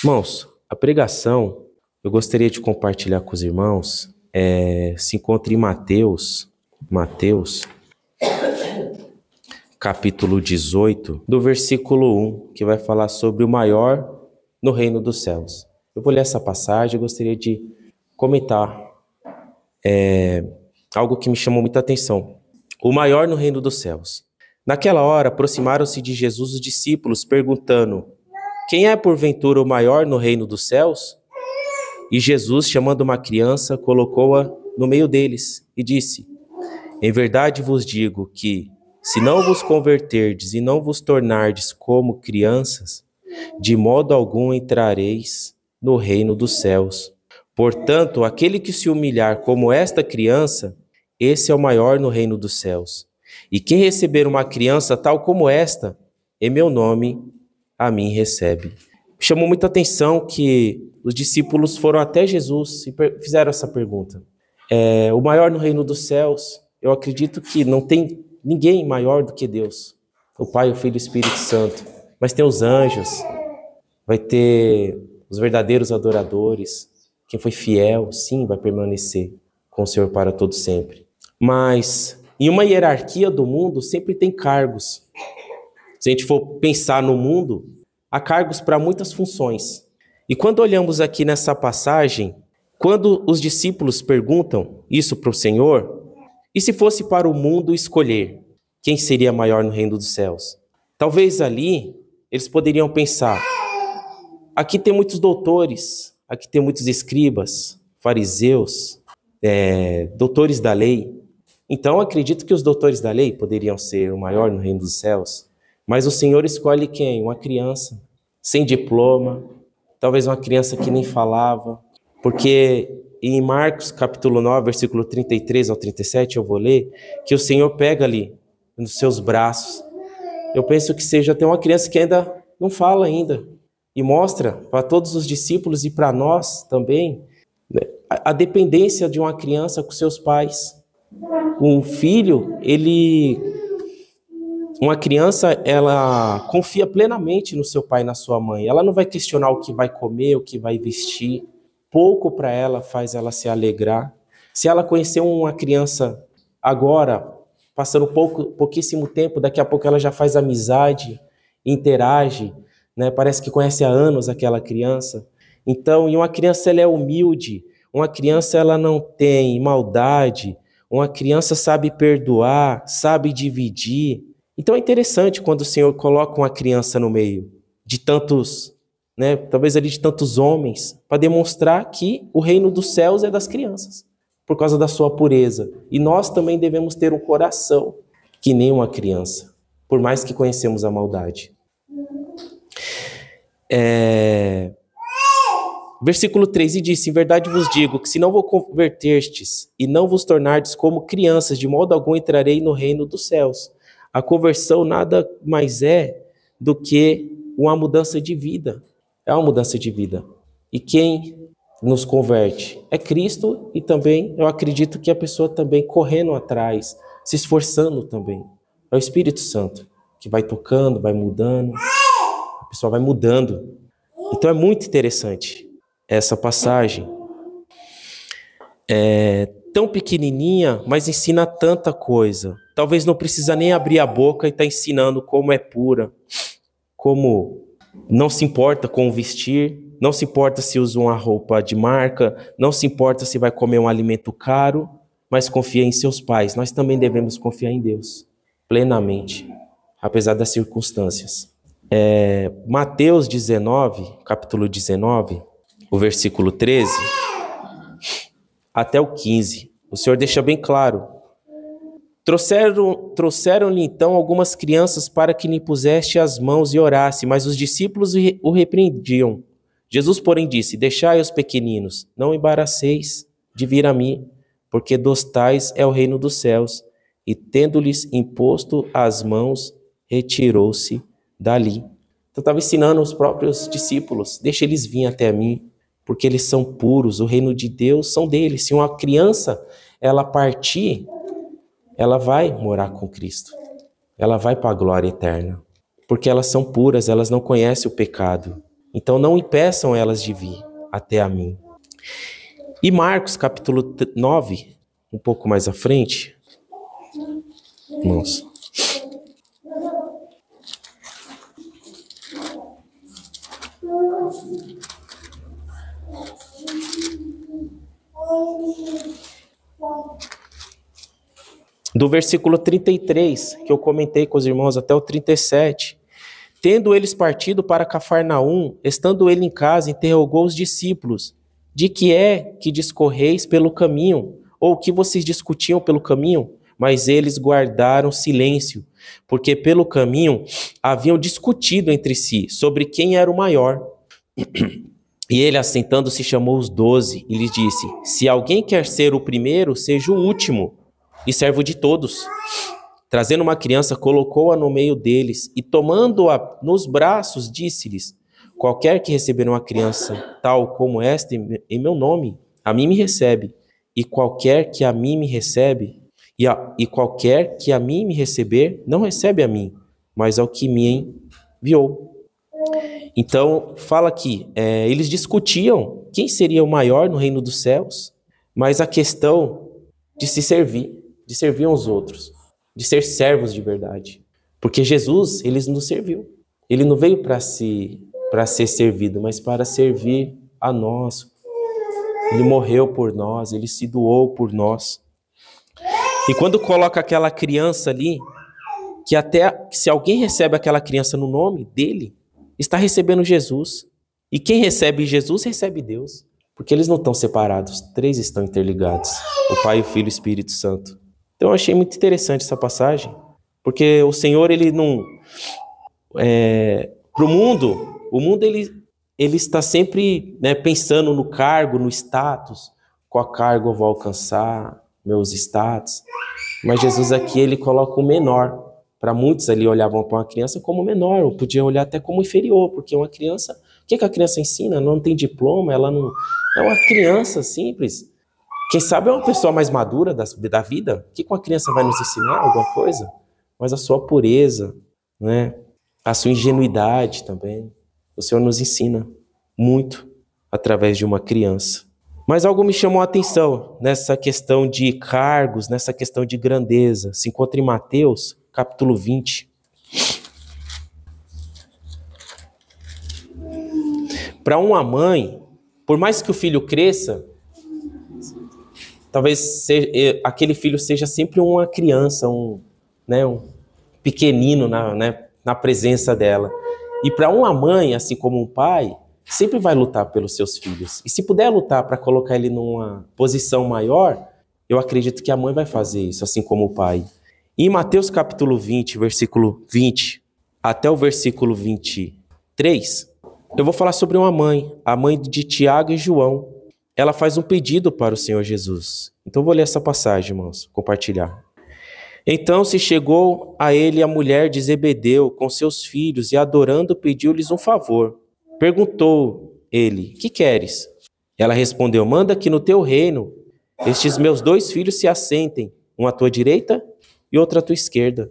Irmãos, a pregação, eu gostaria de compartilhar com os irmãos, se encontra em Mateus, capítulo 18, do versículo 1, que vai falar sobre o maior no reino dos céus. Eu vou ler essa passagem e gostaria de comentar algo que me chamou muita atenção. O maior no reino dos céus. Naquela hora, aproximaram-se de Jesus os discípulos, perguntando: quem é porventura o maior no reino dos céus? E Jesus, chamando uma criança, colocou-a no meio deles e disse: em verdade vos digo que, se não vos converterdes e não vos tornardes como crianças, de modo algum entrareis no reino dos céus. Portanto, aquele que se humilhar como esta criança, esse é o maior no reino dos céus. E quem receber uma criança tal como esta, em meu nome, a mim recebe. Chamou muita atenção que os discípulos foram até Jesus e fizeram essa pergunta. O maior no reino dos céus, eu acredito que não tem ninguém maior do que Deus, o Pai, o Filho e o Espírito Santo. Mas tem os anjos, vai ter os verdadeiros adoradores. Quem foi fiel, sim, vai permanecer com o Senhor para todo sempre. Mas em uma hierarquia do mundo sempre tem cargos. Se a gente for pensar no mundo, há cargos para muitas funções. E quando olhamos aqui nessa passagem, quando os discípulos perguntam isso para o Senhor, e se fosse para o mundo escolher quem seria maior no reino dos céus? Talvez ali eles poderiam pensar: aqui tem muitos doutores, aqui tem muitos escribas, fariseus, doutores da lei. Então acredito que os doutores da lei poderiam ser o maior no reino dos céus. Mas o Senhor escolhe quem? Uma criança sem diploma, talvez uma criança que nem falava, porque em Marcos capítulo 9, versículo 33 ao 37, eu vou ler, que o Senhor pega ali nos seus braços. Eu penso que seja até uma criança que ainda não fala ainda, e mostra para todos os discípulos e para nós também, né, a dependência de uma criança com seus pais. Um filho, uma criança, ela confia plenamente no seu pai e na sua mãe. Ela não vai questionar o que vai comer, o que vai vestir. Pouco para ela faz ela se alegrar. Se ela conhecer uma criança agora, passando pouquíssimo tempo, daqui a pouco ela já faz amizade, interage, né? Parece que conhece há anos aquela criança. Então, e uma criança ela é humilde, uma criança ela não tem maldade, uma criança sabe perdoar, sabe dividir. Então é interessante quando o Senhor coloca uma criança no meio de tantos, né, talvez ali de tantos homens, para demonstrar que o reino dos céus é das crianças, por causa da sua pureza. E nós também devemos ter um coração que nem uma criança, por mais que conhecemos a maldade. Versículo 3, e disse: em verdade vos digo que se não vos converterstes e não vos tornardes como crianças, de modo algum entrarei no reino dos céus. A conversão nada mais é do que uma mudança de vida. É uma mudança de vida. E quem nos converte é Cristo, e também eu acredito que a pessoa também correndo atrás, se esforçando também. É o Espírito Santo que vai tocando, vai mudando, a pessoa vai mudando. Então é muito interessante essa passagem. Tão pequenininha, mas ensina tanta coisa. Talvez não precisa nem abrir a boca e está ensinando como é pura, como não se importa com o vestir, não se importa se usa uma roupa de marca, não se importa se vai comer um alimento caro, mas confia em seus pais. Nós também devemos confiar em Deus, plenamente, apesar das circunstâncias. Mateus 19, capítulo 19, o versículo 13 até o 15, o Senhor deixa bem claro: trouxeram-lhe então algumas crianças para que lhe pusesse as mãos e orasse, mas os discípulos o repreendiam. Jesus, porém, disse: deixai os pequeninos, não embaraceis de vir a mim, porque dos tais é o reino dos céus. E tendo-lhes imposto as mãos, retirou-se dali. Então estava ensinando os próprios discípulos: deixa eles vir até mim, porque eles são puros, o reino de Deus são deles. Se uma criança ela partir, ela vai morar com Cristo. Ela vai para a glória eterna. Porque elas são puras, elas não conhecem o pecado. Então não impeçam elas de vir até a mim. E Marcos, capítulo 9, um pouco mais à frente. Nossa. Do versículo 33, que eu comentei com os irmãos, até o 37. Tendo eles partido para Cafarnaum, estando ele em casa, interrogou os discípulos: de que é que discorreis pelo caminho? Ou o que vocês discutiam pelo caminho? Mas eles guardaram silêncio, porque pelo caminho haviam discutido entre si sobre quem era o maior. E ele, assentando-se, chamou os 12 e lhes disse: se alguém quer ser o primeiro, seja o último e servo de todos. Trazendo uma criança, colocou-a no meio deles e, tomando-a nos braços, disse-lhes: qualquer que receber uma criança tal como esta em meu nome, a mim me recebe, e qualquer que a mim me recebe, e qualquer que a mim me receber, não recebe a mim, mas ao que me enviou. Então, fala aqui, eles discutiam quem seria o maior no reino dos céus, mas a questão de se servir, de servir aos outros, de ser servos de verdade. Porque Jesus, ele nos serviu. Ele não veio para ser servido, mas para servir a nós. Ele morreu por nós, ele se doou por nós. E quando coloca aquela criança ali, que até se alguém recebe aquela criança no nome dele, está recebendo Jesus. E quem recebe Jesus, recebe Deus. Porque eles não estão separados, 3 estão interligados. O Pai, o Filho e o Espírito Santo. Então eu achei muito interessante essa passagem, porque o Senhor, ele não... para o mundo ele está sempre, né, pensando no cargo, no status. Qual cargo eu vou alcançar, meus status. Mas Jesus aqui, ele coloca o menor. Para muitos ali olhavam para uma criança como menor, ou podia olhar até como inferior, porque uma criança... O que a criança ensina? Ela não tem diploma, ela não... É uma criança simples. Quem sabe é uma pessoa mais madura da vida. O que uma criança vai nos ensinar? Alguma coisa? Mas a sua pureza, né? A sua ingenuidade também. O Senhor nos ensina muito através de uma criança. Mas algo me chamou a atenção nessa questão de cargos, nessa questão de grandeza. Se encontra em Mateus, capítulo 20. Para uma mãe, por mais que o filho cresça, talvez aquele filho seja sempre uma criança, um pequenino na presença dela. E para uma mãe, assim como um pai, sempre vai lutar pelos seus filhos. E se puder lutar para colocar ele numa posição maior, eu acredito que a mãe vai fazer isso, assim como o pai. E em Mateus capítulo 20, versículo 20, até o versículo 23, eu vou falar sobre uma mãe, a mãe de Tiago e João. Ela faz um pedido para o Senhor Jesus. Então eu vou ler essa passagem, irmãos, compartilhar. Então se chegou a ele a mulher de Zebedeu com seus filhos e, adorando, pediu-lhes um favor. Perguntou ele: que queres? Ela respondeu: manda que no teu reino estes meus 2 filhos se assentem, um à tua direita e outro à tua esquerda.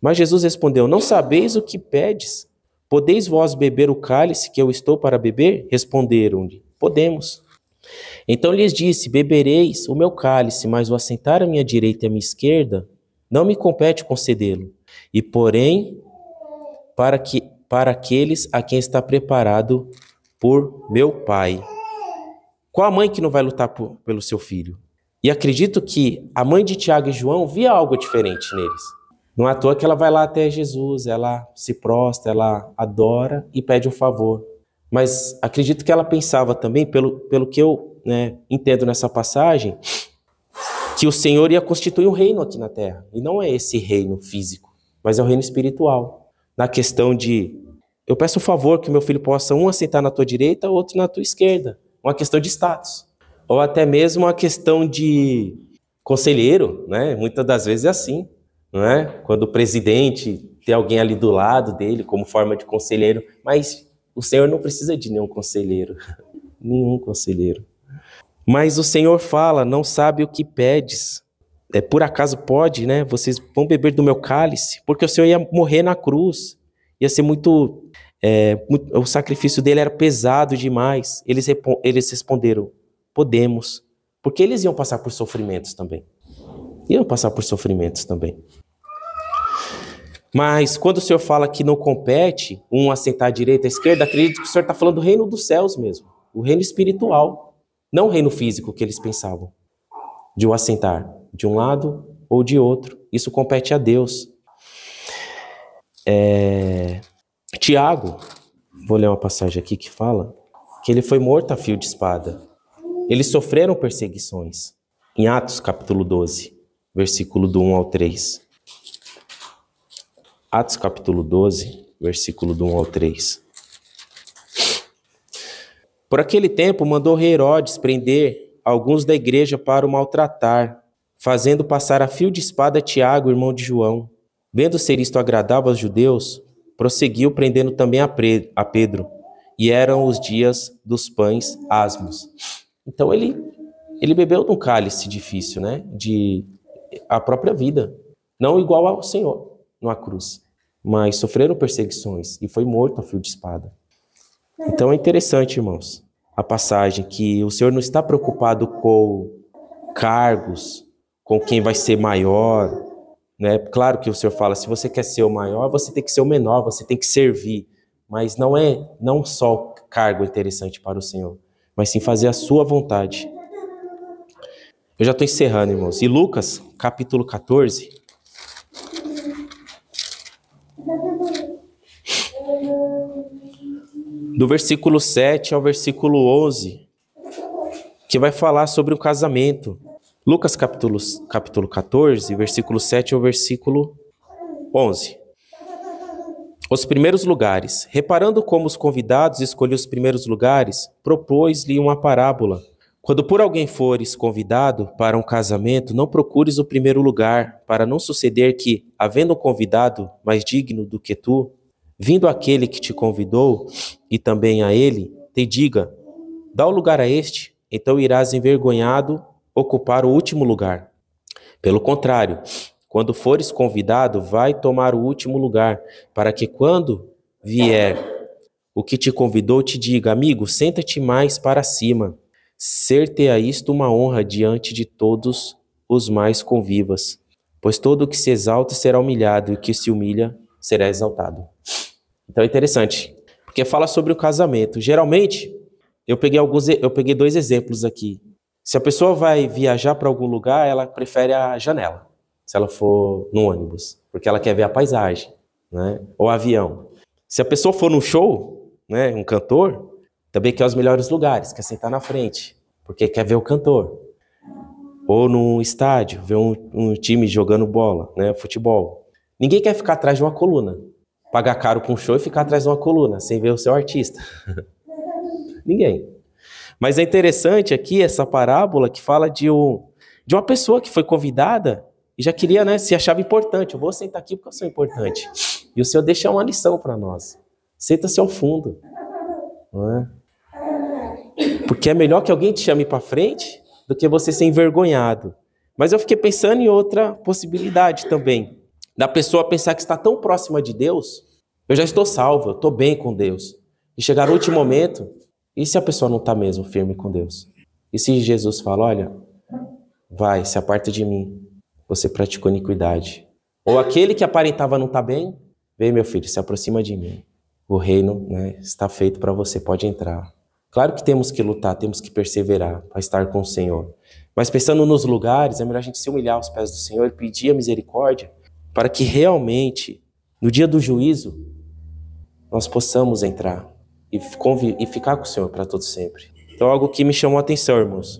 Mas Jesus respondeu: não sabeis o que pedes? Podeis vós beber o cálice que eu estou para beber? Responderam-lhe: podemos. Então lhes disse: bebereis o meu cálice, mas o assentar à minha direita e à minha esquerda não me compete concedê-lo, e porém para aqueles a quem está preparado por meu Pai. Qual a mãe que não vai lutar pelo seu filho? E acredito que a mãe de Tiago e João via algo diferente neles. Não é à toa que ela vai lá até Jesus, ela se prostra, ela adora e pede um favor. Mas acredito que ela pensava também, pelo que eu entendo nessa passagem, que o Senhor ia constituir um reino aqui na terra. E não é esse reino físico, mas é o reino espiritual. Na questão de, eu peço um favor que meu filho possa um assentar na tua direita, outro na tua esquerda. Uma questão de status. Ou até mesmo uma questão de conselheiro, né? Muitas das vezes é assim, não é? Quando o presidente tem alguém ali do lado dele como forma de conselheiro, mas o Senhor não precisa de nenhum conselheiro. Nenhum conselheiro. Mas o Senhor fala: não sabe o que pedes. Por acaso pode, né? Vocês vão beber do meu cálice? Porque o Senhor ia morrer na cruz. Ia ser muito O sacrifício dele era pesado demais. Eles responderam, podemos. Porque eles iam passar por sofrimentos também. Mas quando o Senhor fala que não compete um assentar à direita, à esquerda, acredito que o Senhor está falando do reino dos céus mesmo. O reino espiritual. Não o reino físico que eles pensavam. De um assentar de um lado ou de outro. Isso compete a Deus. Tiago, vou ler uma passagem aqui que fala que ele foi morto a fio de espada. Eles sofreram perseguições. Em Atos capítulo 12, versículo do 1 ao 3. Atos capítulo 12, versículo do 1 ao 3. Por aquele tempo mandou rei Herodes prender alguns da igreja para o maltratar, fazendo passar a fio de espada Tiago, irmão de João. Vendo ser isto agradável aos judeus, prosseguiu prendendo também a Pedro. E eram os dias dos pães asmos. Então ele bebeu de um cálice difícil, né? De a própria vida. Não igual ao Senhor, numa cruz. Mas sofreram perseguições e foi morto a fio de espada. Então é interessante, irmãos, a passagem que o Senhor não está preocupado com cargos, com quem vai ser maior, né? Claro que o Senhor fala, se você quer ser o maior, você tem que ser o menor, você tem que servir. Mas não só o cargo é interessante para o Senhor, mas sim fazer a sua vontade. Eu já estou encerrando, irmãos. E Lucas, capítulo 14. Do versículo 7 ao versículo 11, que vai falar sobre o casamento. Lucas capítulo 14, versículo 7 ao versículo 11. Os primeiros lugares. Reparando como os convidados escolhiam os primeiros lugares, propôs-lhe uma parábola. Quando por alguém fores convidado para um casamento, não procures o primeiro lugar, para não suceder que, havendo um convidado mais digno do que tu, vindo aquele que te convidou, e também a ele, te diga, dá o lugar a este, então irás envergonhado ocupar o último lugar. Pelo contrário, quando fores convidado, vai tomar o último lugar, para que quando vier o que te convidou te diga, amigo, senta-te mais para cima. Ser-te-á isto uma honra diante de todos os mais convivas. Pois todo o que se exalta será humilhado, e o que se humilha será exaltado. Então é interessante, porque fala sobre o casamento. Geralmente, eu peguei 2 exemplos aqui. Se a pessoa vai viajar para algum lugar, ela prefere a janela, se ela for no ônibus, porque ela quer ver a paisagem, né? Ou avião. Se a pessoa for num show, né, um cantor, também quer os melhores lugares, quer sentar na frente, porque quer ver o cantor. Ou no estádio, ver um time jogando bola, né, futebol. Ninguém quer ficar atrás de uma coluna. Pagar caro para um show e ficar atrás de uma coluna, sem ver o seu artista. Ninguém. Mas é interessante aqui essa parábola que fala de uma pessoa que foi convidada e já queria, né, se achava importante. Eu vou sentar aqui porque eu sou importante. E o Senhor deixa uma lição para nós. Senta-se ao fundo. Não é? Porque é melhor que alguém te chame para frente do que você ser envergonhado. Mas eu fiquei pensando em outra possibilidade também. Da pessoa pensar que está tão próxima de Deus, eu já estou salvo, eu estou bem com Deus. E chegar no último momento, e se a pessoa não está mesmo firme com Deus? E se Jesus fala, olha, vai, se aparta de mim, você praticou iniquidade. Ou aquele que aparentava não estar bem, vem meu filho, se aproxima de mim. O reino, né, está feito para você, pode entrar. Claro que temos que lutar, temos que perseverar para estar com o Senhor. Mas pensando nos lugares, é melhor a gente se humilhar aos pés do Senhor e pedir a misericórdia para que realmente, no dia do juízo, nós possamos entrar e ficar com o Senhor para todo sempre. Então, algo que me chamou a atenção, irmãos,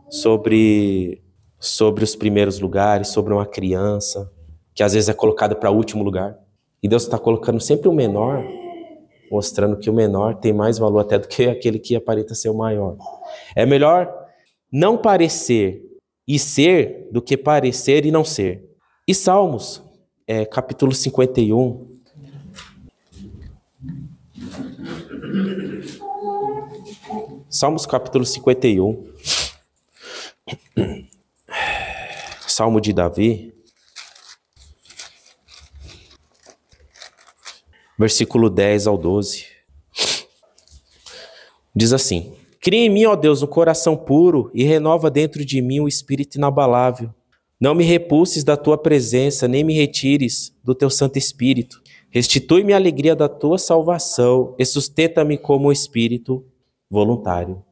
sobre os primeiros lugares, sobre uma criança, que às vezes é colocada para o último lugar. E Deus está colocando sempre o menor, mostrando que o menor tem mais valor até do que aquele que aparenta ser o maior. É melhor não parecer e ser do que parecer e não ser. E Salmos, capítulo 51. Salmos capítulo 51. Salmo de Davi. versículo 10 ao 12. Diz assim: Cria em mim, ó Deus, um coração puro e renova dentro de mim um espírito inabalável. Não me repulses da tua presença, nem me retires do teu Santo Espírito. Restitui-me a alegria da tua salvação e sustenta-me como espírito voluntário.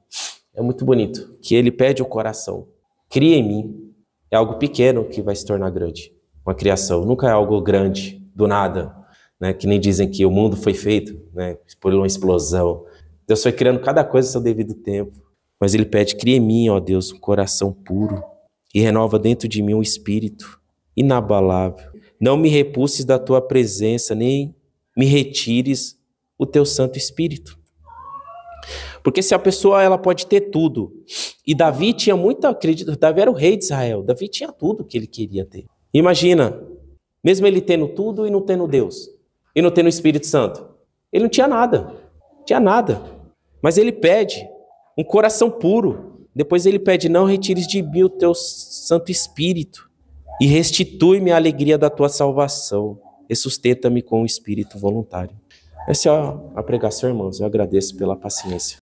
É muito bonito que ele pede o coração. Cria em mim. É algo pequeno que vai se tornar grande. Uma criação nunca é algo grande, do nada, né? Que nem dizem que o mundo foi feito, né, por uma explosão. Deus foi criando cada coisa no seu devido tempo. Mas ele pede: cria em mim, ó Deus, um coração puro e renova dentro de mim um espírito inabalável. Não me repulses da tua presença, nem me retires o teu Santo Espírito. Porque se a pessoa ela pode ter tudo, e Davi tinha muita, acredito, Davi era o rei de Israel, Davi tinha tudo que ele queria ter. Imagina, mesmo ele tendo tudo e não tendo Deus, e não tendo o Espírito Santo, ele não tinha nada, mas ele pede um coração puro, depois ele pede: não retires de mim o teu Santo Espírito, e restitui-me a alegria da tua salvação, e sustenta-me com o espírito voluntário. Essa é a pregação, irmãos, eu agradeço pela paciência.